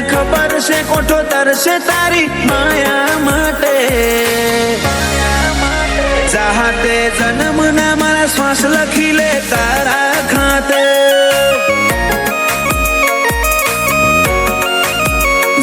ખબર છે કોઠો તરશે તારી માયા માટે ચાહતે જન્મના મારા શ્વાસ લખી લે તારા ખાતે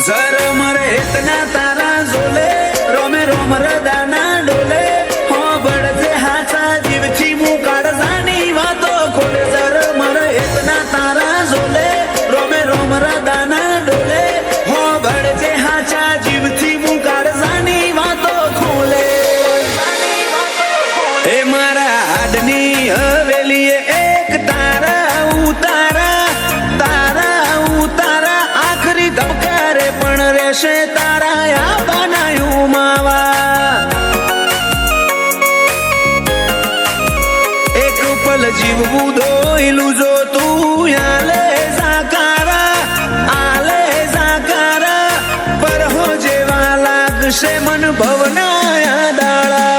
જર મરે ઇતના તારા ઝોલે રોમે રોમ રદાના ડોલે હો બળજે હાચા જીવથી મું કાળજાની વાતો ખોલે જર મરે ઇતના તારા ઝોલે રોમે રોમ રદાના ડોલે હો બળજે હાચા જીવથી મું કાળજાની વાતો ખોલે એ મારા હાડની હવેલીએ એક તારા ઉતારા આખરી ધબકારે પણ રહેશે તારા આ બનાયું માવા એક પલ જીવવું દોયલું જો તું આલે જાકારા પર હો જેવા લાગશે મન ભવના દાળા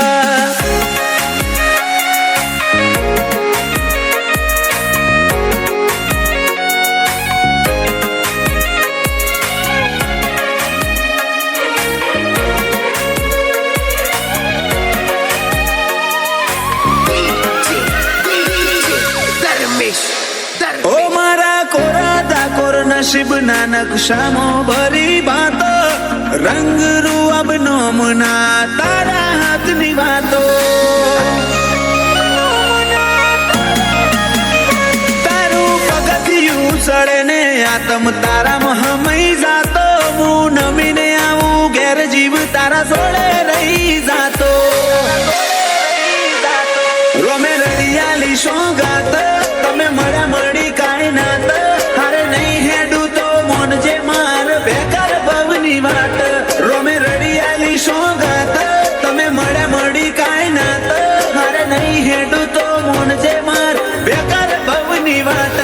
ઓ મારા કોરા દાકોર નસીબના નકશામાં ભરી વાતો રંગ રૂઅબ નોમના તારા હાથની વાતો તારું પગથિયું ચડે ને આતમ તારામાં હમઈ જાતો હું નમીને આવું ઘેર જીવ તારા જોડે રહી જાતો રોમે રડિયાલી સોગાત તમે મળ્યા મળી કાંઈ નાત હારે નહીં હેડું તો મોનજે માર બેકાર ભવની વાત રોમે રડિયાલી સોગાત તમે મળ્યા મળી કાંઈ નાત હારે નહીં હેડું તો મોનજે માર બેકાર ભવની વાત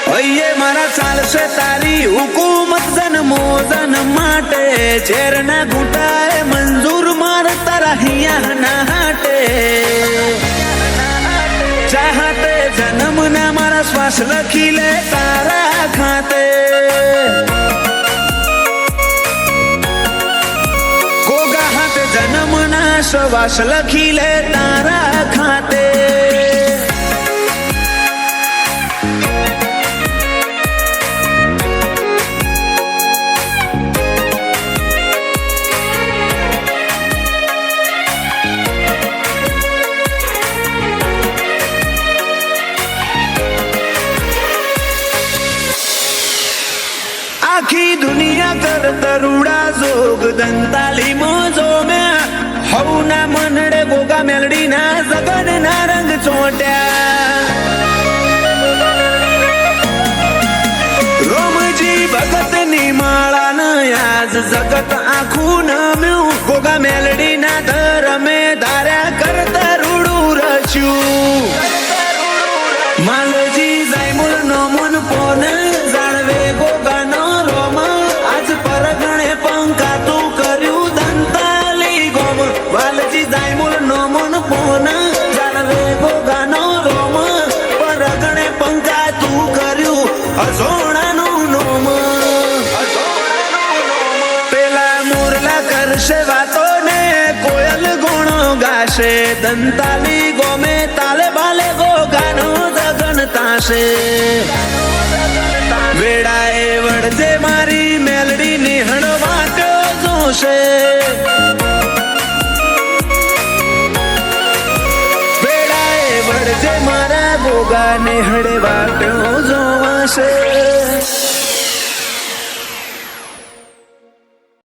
હૈયે મારા ચાલશે તારી હુકુમત જન્મો જન્મ માટે ઝેરના ઘૂંટાએ મંજૂર માર તારા હિયા ના હાટે ચાહતે જન્મના મારા શ્વાસ લખી લે તારા ખાતે ગોગા હાથે જન્મના શ્વાસ લખી લે તારા ખાતે આખી દુનિયા કર તરુડા જોગ દંતાલી મોજો મેં હવના મનડે ગોગા મેલડી ના જગન ના રંગ ચોટ્યા રોમજી ભગત ની માળા ન આજ જગત આખું નમ્યું ગોગા મેલડી ના ધરમે ધાર્યા કર તરુડું રચ્યું માલજી જાયમુલ નો મન પોન જાણવે ગોગા પંકાતું કર્યું દંતાલી ગોમ વાલજી જાયમુલ નો મન પોન જાણવે ગોગાનો રોમ પરગણે પંકાતું કર્યું અજોણાનું નોમ પેલા મોરલા કરશે વાતો ને કોયલ ગુણો ગાશે દંતાલી ગોમે તાલે બાલે ગોગાનો જગન તાશે વેડાએ વળજે મારી મેલડી નિહણ વાટો જોશે વેડાએ વળજે મારા ગોગા નિહળે વાટો જોવાશે